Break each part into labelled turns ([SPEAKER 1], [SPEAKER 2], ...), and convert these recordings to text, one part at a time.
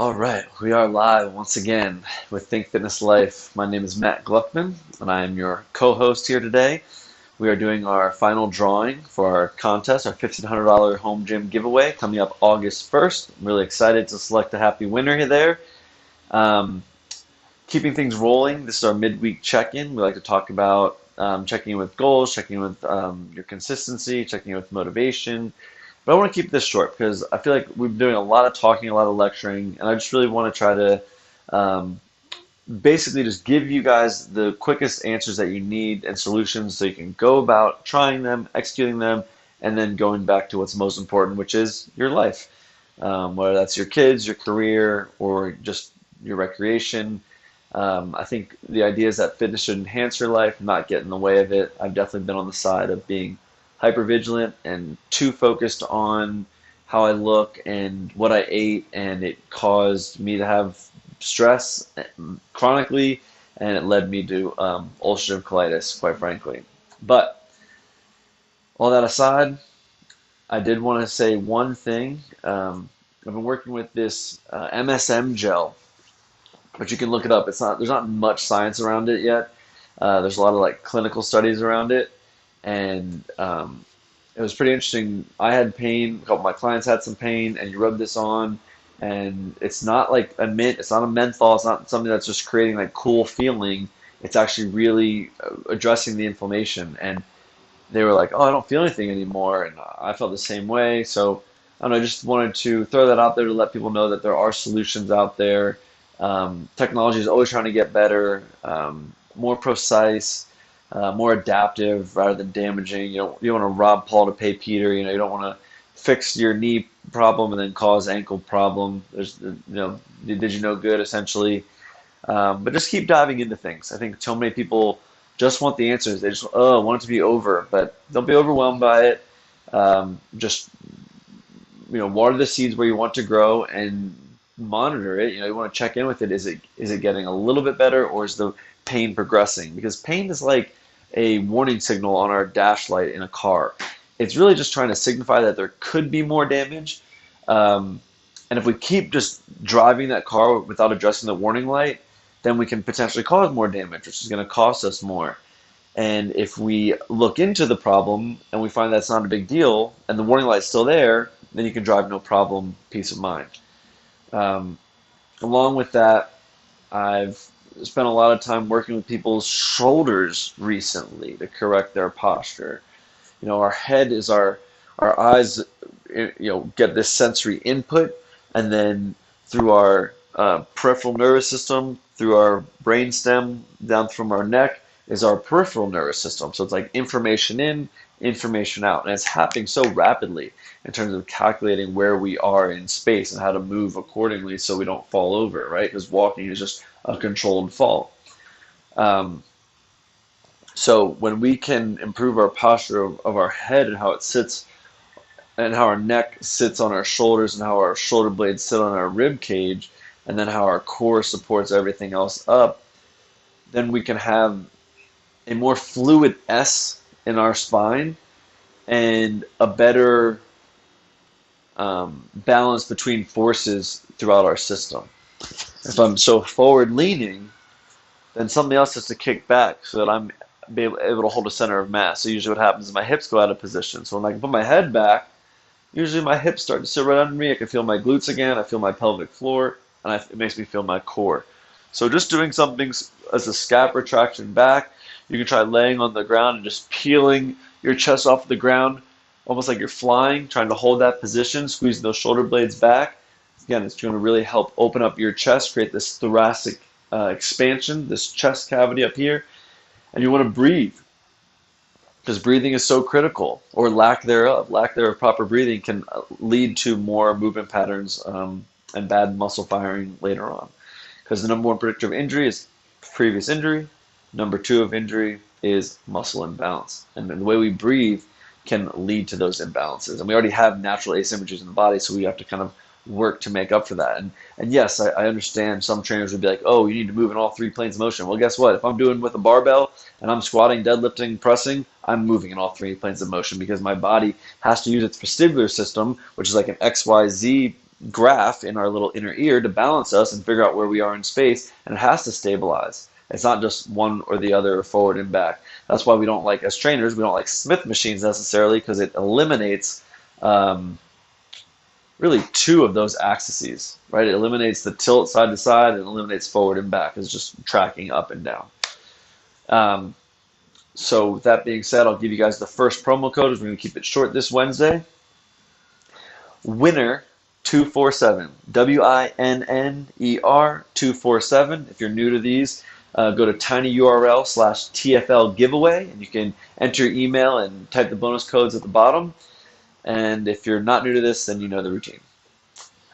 [SPEAKER 1] All right, we are live once again with Think Fitness Life. My name is Matt Gluckman, and I am your co-host here today. We are doing our final drawing for our contest, our $1,500 home gym giveaway, coming up August 1st. I'm really excited to select a happy winner here there. Um, Keeping things rolling, this is our midweek check-in. We like to talk about checking in with goals, checking in with your consistency, checking in with motivation. But I want to keep this short because I feel like we've been doing a lot of talking, a lot of lecturing, and I just really want to try to um, basically just give you guys the quickest answers that you need and solutions so you can go about trying them, executing them, and then going back to what's most important, which is your life. Whether that's your kids, your career, or just your recreation. I think the idea is that fitness should enhance your life, not get in the way of it. I've definitely been on the side of being hyper vigilant and too focused on how I look and what I ate, and it caused me to have stress chronically, and it led me to ulcerative colitis, quite frankly. But all that aside, I did want to say one thing. I've been working with this MSM gel, but you can look it up. There's not much science around it yet. There's a lot of like clinical studies around it, and it was pretty interesting. I had pain. A couple of my clients had some pain, and you rub this on, and it's not like a mint. It's not a menthol. It's not something that's just creating like cool feeling. It's actually really addressing the inflammation. And they were like, "Oh, I don't feel anything anymore," and I felt the same way. So I don't know. I just wanted to throw that out there to let people know that there are solutions out there. Technology is always trying to get better, more precise, more adaptive rather than damaging. You don't want to rob Paul to pay Peter. You don't want to fix your knee problem and then cause ankle problem. Did you know good essentially? But just keep diving into things. I think so many people just want the answers. They just want it to be over, but don't be overwhelmed by it. Just water the seeds where you want to grow and monitor it. You want to check in with it. Is it getting a little bit better, or is the pain progressing? Because pain is like a warning signal on our dash light in a car. It's really just trying to signify that there could be more damage. And if we keep just driving that car without addressing the warning light, then we can potentially cause more damage, which is going to cost us more. And if we look into the problem and we find that's not a big deal and the warning light's still there, then you can drive no problem, peace of mind. Along with that, I've spent a lot of time working with people's shoulders recently to correct their posture. Our head is our eyes, get this sensory input, and then through our peripheral nervous system, through our brain stem, down from our neck is our peripheral nervous system. So it's like information in, information out, and it's happening so rapidly in terms of calculating where we are in space and how to move accordingly so we don't fall over, right? Because walking is just a controlled fall. So when we can improve our posture of our head and how it sits and how our neck sits on our shoulders and how our shoulder blades sit on our rib cage and then how our core supports everything else up, then we can have a more fluid S in our spine and a better balance between forces throughout our system. If I'm so forward leaning, then something else has to kick back so that I'm able to hold a center of mass. So usually what happens is my hips go out of position. So when I can put my head back, usually my hips start to sit right under me. I can feel my glutes again. I feel my pelvic floor, and it makes me feel my core. So just doing something as a scap retraction back, you can try laying on the ground and just peeling your chest off the ground, almost like you're flying, trying to hold that position, squeezing those shoulder blades back. Again, it's going to really help open up your chest, create this thoracic expansion, this chest cavity up here. And you want to breathe, because breathing is so critical, or lack thereof. Lack thereof proper breathing can lead to more movement patterns and bad muscle firing later on. Because the number one predictor of injury is previous injury. Number two of injury is muscle imbalance. And the way we breathe can lead to those imbalances. And we already have natural asymmetries in the body, so we have to kind of work to make up for that. And yes, I understand some trainers would be like, oh, you need to move in all three planes of motion. Well, guess what? If I'm doing with a barbell and I'm squatting, deadlifting, pressing, I'm moving in all three planes of motion because my body has to use its vestibular system, which is like an XYZ graph in our little inner ear to balance us and figure out where we are in space, and it has to stabilize. It's not just one or the other, forward and back. That's why we don't like, as trainers, we don't like Smith machines necessarily, because it eliminates really two of those axes, right? It eliminates the tilt side to side and eliminates forward and back. It's just tracking up and down. So with that being said, I'll give you guys the first promo code. We're going to keep it short this Wednesday. Winner 247, WINNER 247. If you're new to these, go to tinyurl/TFL giveaway, and you can enter your email and type the bonus codes at the bottom. And if you're not new to this, then you know the routine.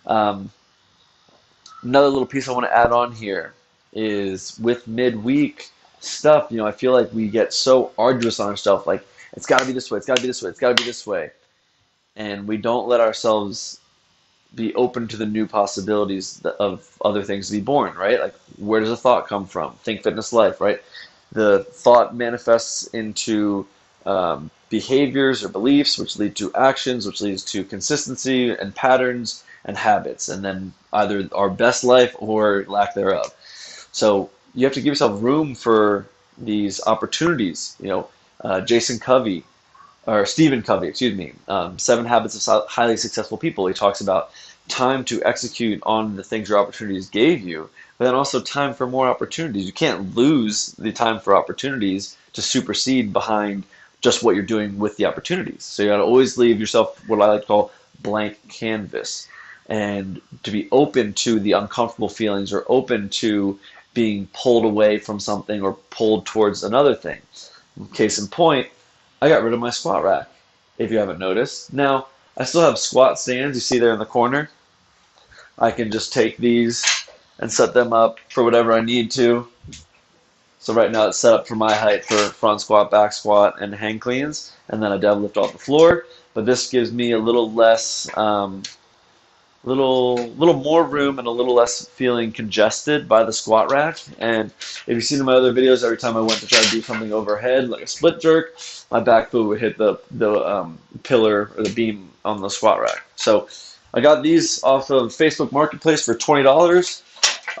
[SPEAKER 1] Another little piece I want to add on here is with midweek stuff, I feel like we get so arduous on ourselves, like it's got to be this way, it's got to be this way, it's got to be this way. And we don't let ourselves be open to the new possibilities of other things to be born, right? Like, where does a thought come from? Think Fitness Life, right? The thought manifests into behaviors or beliefs, which lead to actions, which leads to consistency and patterns and habits, and then either our best life or lack thereof. So you have to give yourself room for these opportunities. Stephen Covey, 7 Habits of Highly Successful People. He talks about time to execute on the things your opportunities gave you, but then also time for more opportunities. You can't lose the time for opportunities to supersede behind just what you're doing with the opportunities. So you got to always leave yourself what I like to call blank canvas, and to be open to the uncomfortable feelings, or open to being pulled away from something or pulled towards another thing. Case in point, I got rid of my squat rack, if you haven't noticed. Now, I still have squat stands you see there in the corner. I can just take these and set them up for whatever I need to. So right now it's set up for my height for front squat, back squat, and hang cleans, and then I deadlift off the floor. But this gives me a little less, little more room, and a little less feeling congested by the squat rack. And if you've seen in my other videos, every time I went to try to do something overhead, like a split jerk, my back foot would hit the pillar or the beam on the squat rack. So I got these off of Facebook Marketplace for $20.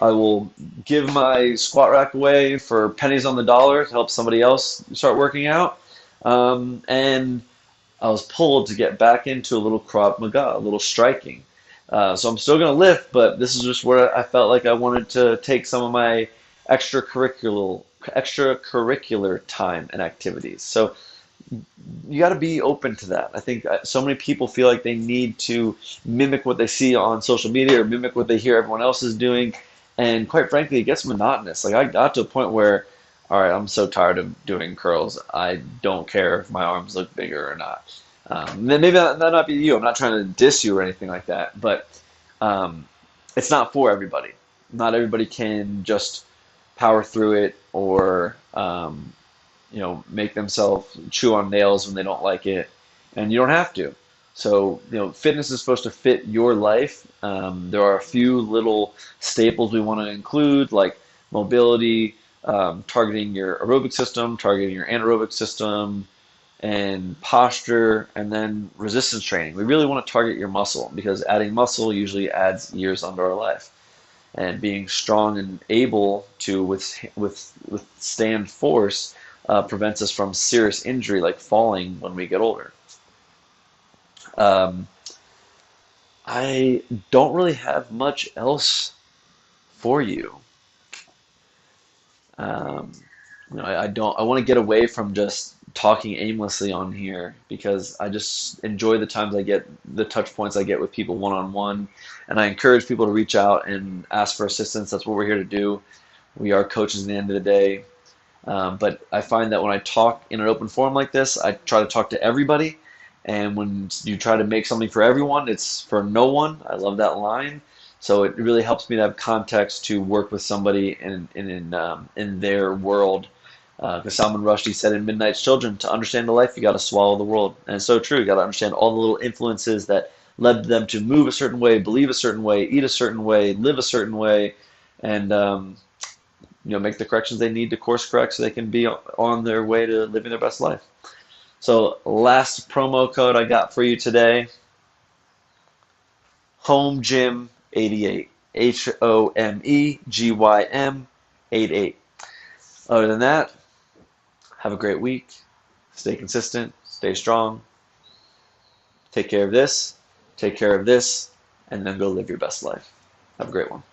[SPEAKER 1] I will give my squat rack away for pennies on the dollar to help somebody else start working out. And I was pulled to get back into a little Krav Maga, a little striking. So I'm still going to lift, but this is just where I felt like I wanted to take some of my extracurricular time and activities. So you got to be open to that. I think so many people feel like they need to mimic what they see on social media or mimic what they hear everyone else is doing. And quite frankly, it gets monotonous. Like, I got to a point where, all right, I'm so tired of doing curls. I don't care if my arms look bigger or not. Then maybe that not be you. I'm not trying to diss you or anything like that. But it's not for everybody. Not everybody can just power through it, or make themselves chew on nails when they don't like it. And you don't have to. So, fitness is supposed to fit your life. There are a few little staples we want to include, like mobility, targeting your aerobic system, targeting your anaerobic system, and posture, and then resistance training. We really want to target your muscle, because adding muscle usually adds years onto our life. And being strong and able to withstand force prevents us from serious injury, like falling when we get older. I don't really have much else for you. I want to get away from just talking aimlessly on here, because I just enjoy the times I get, the touch points I get with people one-on-one, and I encourage people to reach out and ask for assistance. That's what we're here to do. We are coaches at the end of the day. But I find that when I talk in an open forum like this, I try to talk to everybody. And when you try to make something for everyone, it's for no one. I love that line. So it really helps me to have context to work with somebody in their world. Because Salman Rushdie said in Midnight's Children, to understand the life, you got to swallow the world. And it's so true. You got to understand all the little influences that led them to move a certain way, believe a certain way, eat a certain way, live a certain way, and make the corrections they need to course correct so they can be on their way to living their best life. So last promo code I got for you today. Home Gym 88. HOMEGYM 88. Other than that, have a great week. Stay consistent. Stay strong. Take care of this. Take care of this. And then go live your best life. Have a great one.